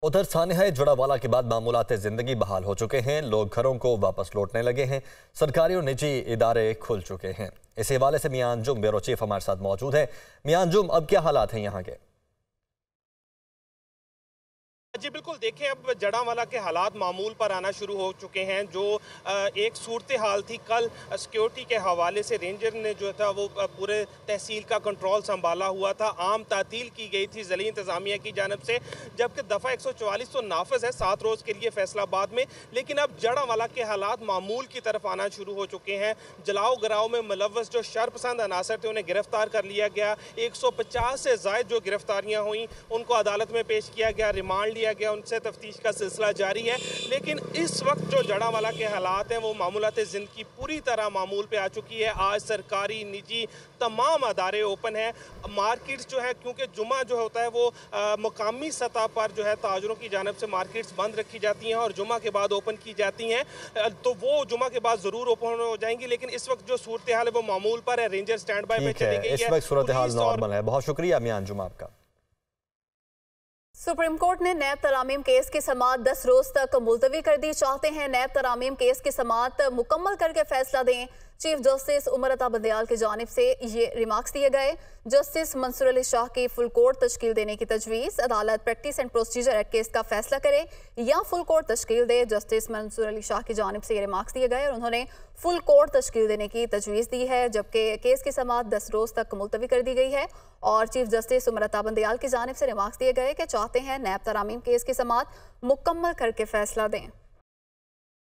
उधर सानिया जड़ावाला के बाद मामूलात ज़िंदगी बहाल हो चुके हैं। लोग घरों को वापस लौटने लगे हैं। सरकारी और निजी इदारे खुल चुके हैं। इस हवाले से मियां अंजुम ब्यूरो चीफ हमारे साथ मौजूद है। मियां अंजुम, अब क्या हालात हैं यहाँ के? जी बिल्कुल, देखें अब जड़ांवाला के हालात मामूल पर आना शुरू हो चुके हैं। जो एक सूरत हाल थी, कल सिक्योरिटी के हवाले से रेंजर ने जो था वो पूरे तहसील का कंट्रोल संभाला हुआ था। आम तातील की गई थी ज़िली इंतज़ामिया की जानब से, जबकि दफ़ा 144 तो नाफिज है 7 रोज़ के लिए फैसलाबाद में। लेकिन अब जड़ांवाला के हालात मामूल की तरफ आना शुरू हो चुके हैं। जलाओ गिराओ में मुलव्वस जो शरपसंद अनासर थे उन्हें गिरफ्तार कर लिया गया। 150 से ज़ायद जो गिरफ्तारियाँ हुई उनको अदालत में पेश किया गया, रिमांड लिया गया, उनसे तफ्तीश का सिलसिला जारी है। लेकिन इस वक्त जो जड़ांवाला के हालात हैं वो मामूलात ज़िंदगी पूरी तरह मामूल पे आ चुकी है। आज सरकारी निजी तमाम अदारे ओपन हैं। मार्केट्स जो है, क्योंकि जुमा जो होता है वो मुकामी सतह पर जो है ताजरों की जानब से मार्केट्स बंद रखी जाती हैं और जुमा के बाद ओपन की जाती हैं, तो वो जुमा के बाद ज़रूर ओपन हो जाएंगी। लेकिन इस वक्त जो सूरत हाल है वो मामूल पर है। रेंजर स्टैंड बाय में चली गई है। इस वक्त सूरत हाल नॉर्मल है। बहुत शुक्रिया मियां अंजुम आपका। सुप्रीम कोर्ट ने नैब तरामीम केस की समाअत 10 रोज तक मुलतवी कर दी। चाहते हैं नैब तरामीम केस की समाअत मुकम्मल करके फैसला दें। चीफ जस्टिस उमर अता बंदयाल की जानिब से ये रिमार्क्स दिए गए। जस्टिस मंसूर अली शाह की फुल कोर्ट तश्कील देने की तजवीज़। अदालत practice and procedure act case का फैसला करे या फुल कोर्ट तश्कील दे। जस्टिस मंसूर अली शाह की जानिब से ये रिमार्क्स दिए गए और उन्होंने फुल कोर्ट तश्कील देने की तजवीज़ दी है, जबकि केस की समाअत 10 रोज तक मुलतवी कर दी गई है। और चीफ जस्टिस उमर अता बंदयाल की जानिब से रिमार्क्स दिए गए कि चाहते हैं नैब तरामीम केस की समाअत मुकम्मल करके फैसला दें।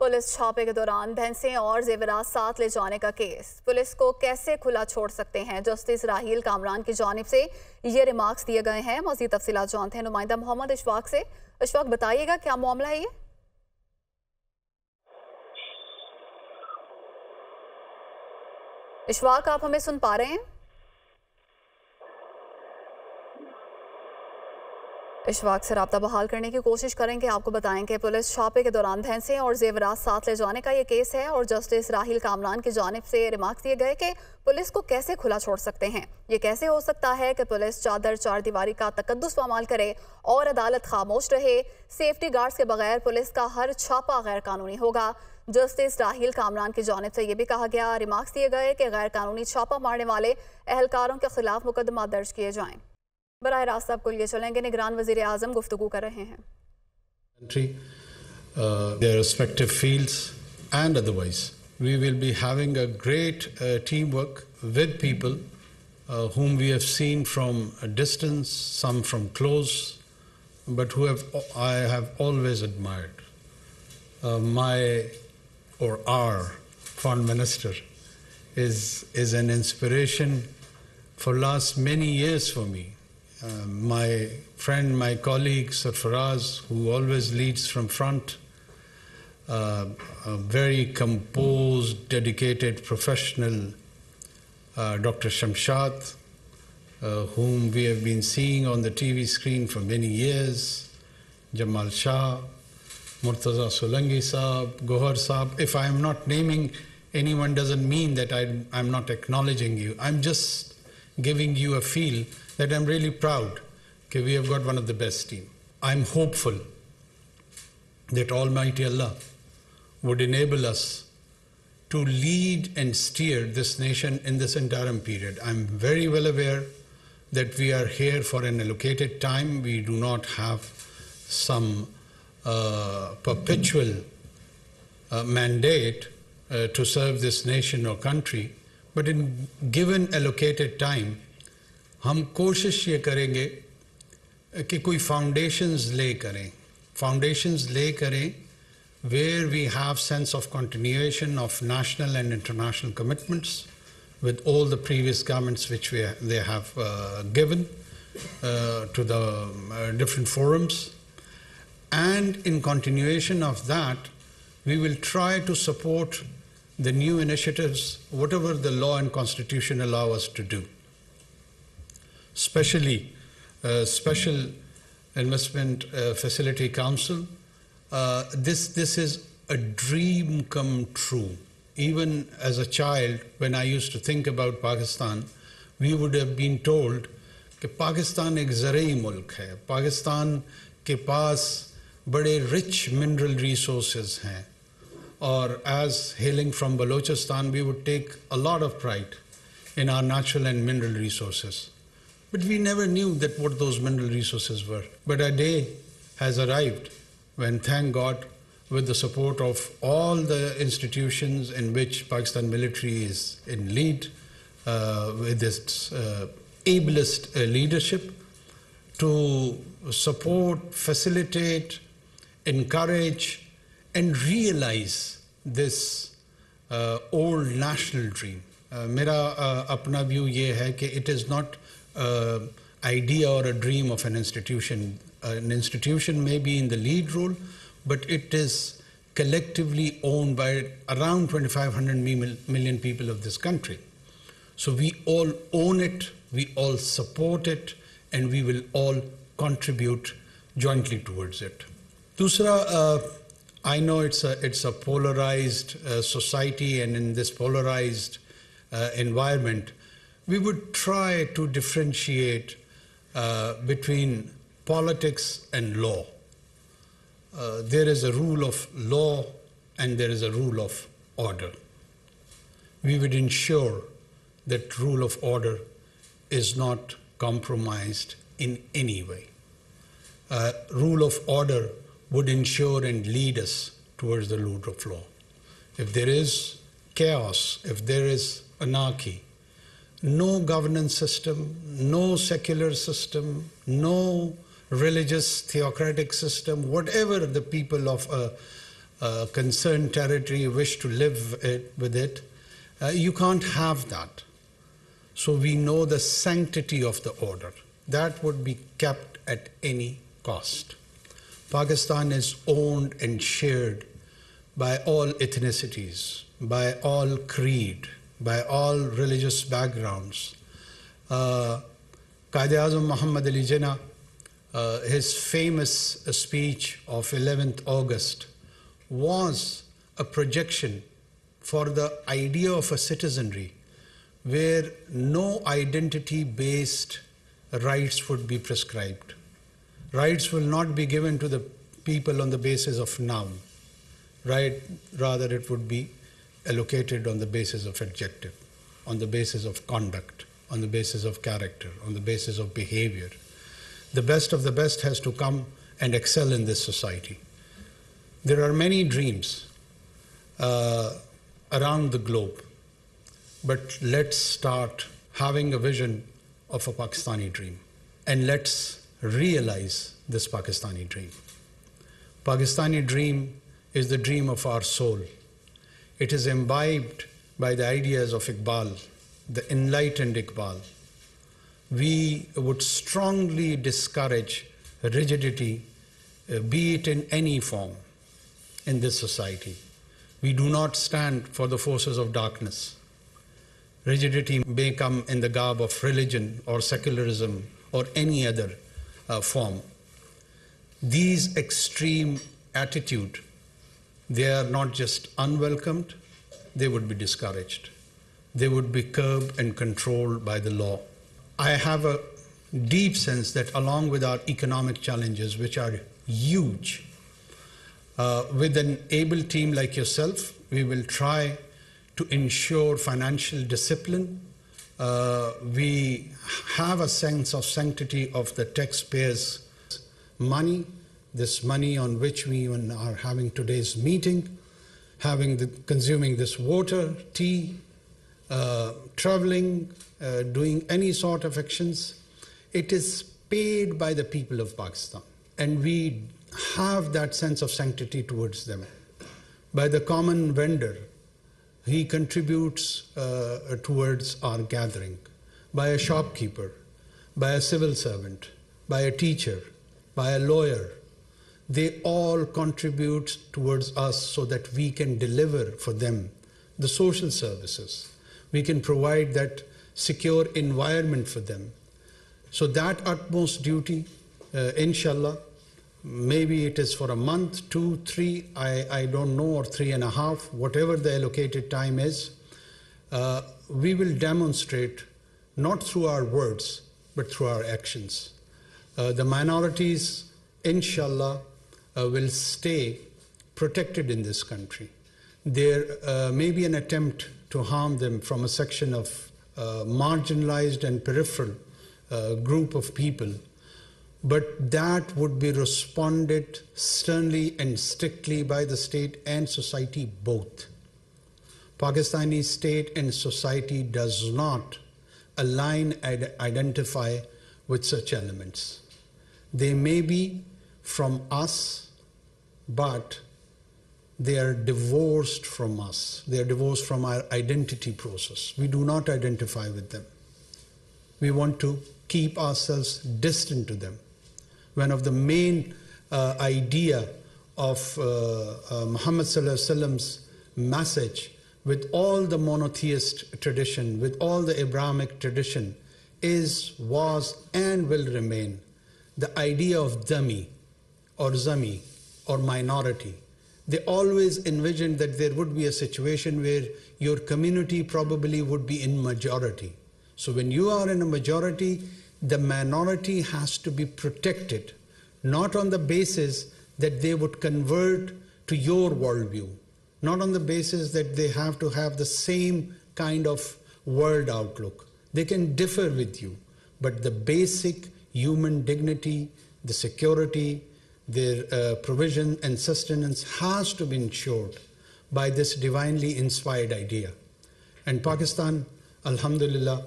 पुलिस छापे के दौरान भैंसें और जेवरात साथ ले जाने का केस, पुलिस को कैसे खुला छोड़ सकते हैं? जस्टिस राहील कामरान की जानिब से ये रिमार्क्स दिए गए हैं। मज़ीद तफसीलात जानते हैं नुमाइंदा मोहम्मद इशफाक से। इशफाक, बताइएगा क्या मामला है ये? इशफाक, आप हमें सुन पा रहे हैं? इशफाक से रब्ता बहाल करने की कोशिश करेंगे। आपको बताएं कि पुलिस छापे के दौरान भैंसें और जेवरात साथ ले जाने का ये केस है और जस्टिस राहील कामरान की जानिब से रिमार्क्स दिए गए कि पुलिस को कैसे खुला छोड़ सकते हैं। ये कैसे हो सकता है कि पुलिस चादर चार दीवारी का तकद्दुस पामाल करे और अदालत खामोश रहे? सेफ्टी गार्ड्स के बगैर पुलिस का हर छापा गैर कानूनी होगा। जस्टिस राहील कामरान की जानिब से यह भी कहा गया, रिमार्क्स दिए गए कि गैर कानूनी छापा मारने वाले एहलकारों के खिलाफ मुकदमा दर्ज किए जाएं। बराह रास्त आपको लिए चलेंगे, निगरान वज़ीर आज़म गुफ्तगू कर रहे हैं। Their respective fields and otherwise, we will be having a great teamwork with people whom we have seen from a distance, some from close, but who I have always admired. Our foreign minister is an inspiration for last many years for me. My friend, my colleague, Sarfaraz, who always leads from front, a very composed, dedicated professional, Dr. Shamshad, whom we have been seeing on the TV screen for many years, Jamal Shah, Murtaza Solangi Saab, Gohar Saab. If I am not naming anyone doesn't mean that I'm not acknowledging you. I'm just giving you a feel that I'm really proud that we have got one of the best team. I'm hopeful that Almighty Allah would enable us to lead and steer this nation in this interim period. I'm very well aware that we are here for an allocated time. We do not have some perpetual mandate to serve this nation or country, but in given allocated time, हम कोशिश ये करेंगे कि कोई foundations ले करें where we have sense of continuation of national and international commitments with all the previous governments which they have given to the different forums, and in continuation of that we will try to support the new initiatives whatever the law and constitution allow us to do. Especially Special Investment Facility Council. This is a dream come true. Even as a child, when I used to think about Pakistan, we would have been told that Pakistan एक ज़राई मुल्क है, पाकिस्तान के पास बड़े rich mineral resources हैं, or as hailing from Balochistan, we would take a lot of pride in our natural and mineral resources. But we never knew that what those mineral resources were. But a day has arrived when, thank God, with the support of all the institutions in which Pakistan military is in lead, with its ablest leadership, to support, facilitate, encourage, and realize this old national dream. मेरा अपना view ये है कि it is not an idea or a dream of an institution. An institution may be in the lead role, but it is collectively owned by around 2,500 million people of this country. So we all own it, we all support it, and we will all contribute jointly towards it. Dusra, I know it's a polarized society, and in this polarized environment, we would try to differentiate between politics and law. There is a rule of law and there is a rule of order. We would ensure that rule of order is not compromised in any way. Rule of order would ensure and lead us towards the rule of law. If there is chaos, if there is anarchy, no governance system, no secular system, no religious theocratic system, whatever the people of a concerned territory wish to live with it, you can't have that. So we know the sanctity of the order. That would be kept at any cost. Pakistan is owned and shared by all ethnicities, by all creed, by all religious backgrounds. Quaid-e-Azam Muhammad Ali Jinnah, his famous speech of 11th August was a projection for the idea of a citizenry where no identity-based rights would be prescribed. Rights will not be given to the people on the basis of noun, right? Rather, it would be allocated on the basis of adjective, on the basis of conduct, on the basis of character, on the basis of behavior. The best of the best has to come and excel in this society. There are many dreams around the globe, but let's start having a vision of a Pakistani dream, and let's realize this Pakistani dream. Pakistani dream is the dream of our soul. It is imbibed by the ideas of Iqbal, the enlightened Iqbal. We would strongly discourage rigidity, be it in any form, in this society. We do not stand for the forces of darkness. Rigidity may come in the garb of religion or secularism or any other form. These extreme attitude, they are not just unwelcomed, they would be discouraged. They would be curbed and controlled by the law. I have a deep sense that along with our economic challenges, which are huge, with an able team like yourself, we will try to ensure financial discipline. We have a sense of sanctity of the taxpayers' money, this money on which we are having today's meeting, consuming this water, tea, traveling, doing any sort of actions. It is paid by the people of Pakistan, and we have that sense of sanctity towards them. By the common vendor, he contributes towards our gathering. By a shopkeeper, by a civil servant, by a teacher, by a lawyer, they all contribute towards us so that we can deliver for them the social services. We can provide that secure environment for them. So that utmost duty, inshallah, maybe it is for a month, 2, 3, I don't know, or 3.5, whatever the allocated time is, we will demonstrate not through our words, but through our actions. The minorities, inshallah, will stay protected in this country. There may be an attempt to harm them from a section of marginalized and peripheral group of people, but that would be responded sternly and strictly by the state and society both. Pakistani state and society does not align and identify with such elements. They may be from us, but they are divorced from us. They are divorced from our identity process. We do not identify with them. We want to keep ourselves distant to them. One of the main idea of Muhammad Sallallahu Alaihi Wasallam's message with all the monotheist tradition, with all the Abrahamic tradition, was, and will remain the idea of dhami or zami or minority. They always envisioned that there would be a situation where your community probably would be in majority. So when you are in a majority, the minority has to be protected, not on the basis that they would convert to your worldview, not on the basis that they have to have the same kind of world outlook. They can differ with you, but the basic human dignity, the security, their provision and sustenance has to be ensured by this divinely inspired idea. And Pakistan, alhamdulillah,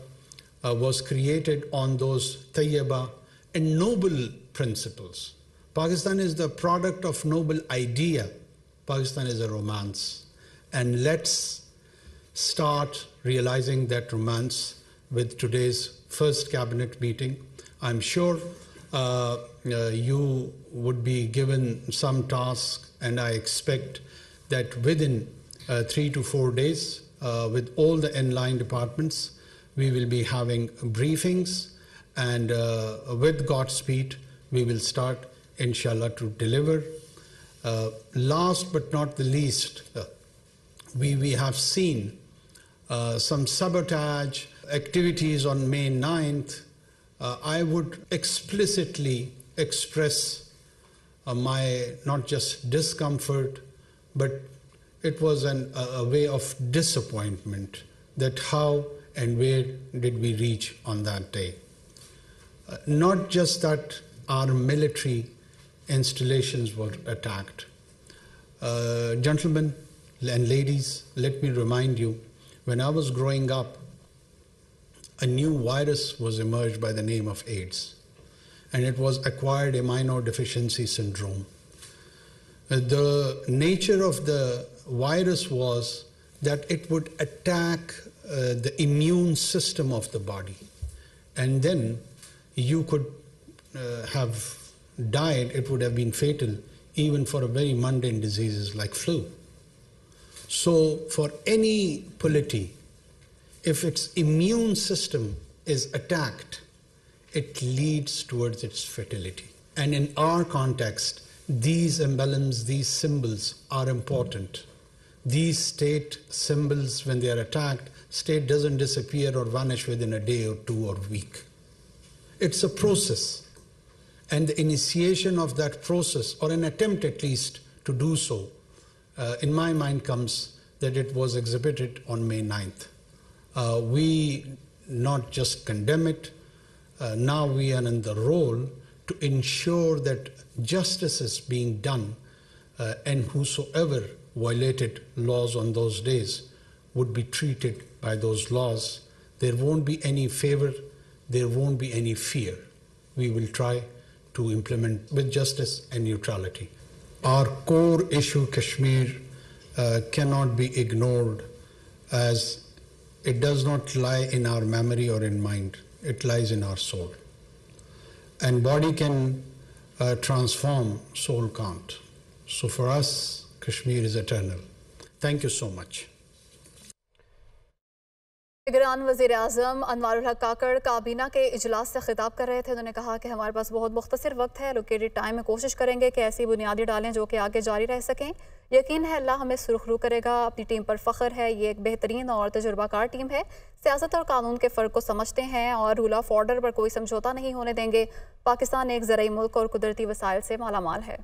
was created on those tayyaba and noble principles. Pakistan is the product of noble idea. Pakistan is a romance. And let's start realizing that romance with today's first cabinet meeting. I'm sure you would be given some task, and I expect that within 3 to 4 days, with all the inline departments, we will be having briefings, and with Godspeed, we will start, inshallah, to deliver. Last but not the least, we have seen some sabotage activities on May 9th. I would explicitly express my not just discomfort, but it was a way of disappointment that how and where did we reach on that day. Not just that our military installations were attacked. Gentlemen and ladies, let me remind you, when I was growing up, a new virus was emerged by the name of AIDS, and it was acquired immunodeficiency syndrome. The nature of the virus was that it would attack the immune system of the body, and then you could have died. It would have been fatal even for a very mundane diseases like flu. So for any polity, if its immune system is attacked, it leads towards its fatality. And in our context, these emblems, these symbols are important. These state symbols, when they are attacked, state doesn't disappear or vanish within a day or two or week. It's a process. And the initiation of that process, or an attempt at least to do so, in my mind comes that it was exhibited on May 9th. We not just condemn it, now we are in the role to ensure that justice is being done, and whosoever violated laws on those days would be treated by those laws. There won't be any favor, there won't be any fear. We will try to implement with justice and neutrality. Our core issue, Kashmir, cannot be ignored, as it does not lie in our memory or in mind. It lies in our soul. And body can transform, soul can't. So for us, Kashmir is eternal. Thank you so much. निगरान वज़ीर-ए-आज़म अनवारुल हक काकड़ काबीना के इजलास से खिताब कर रहे थे। उन्होंने कहा कि हमारे पास बहुत मुख्तसर वक्त है, लोकेटेड टाइम में कोशिश करेंगे कि ऐसी बुनियादी डालें जो कि आगे जारी रह सकें। यकीन है अल्लाह हमें सुरखरू करेगा। अपनी टीम पर फ़ख्र है, ये एक बेहतरीन और तजुर्बाकार टीम है। सियासत और कानून के फ़र्क को समझते हैं और रूल ऑफ ऑर्डर पर कोई समझौता नहीं होने देंगे। पाकिस्तान एक ज़राई मुल्क और कुदरती वसाइल से मालामाल है।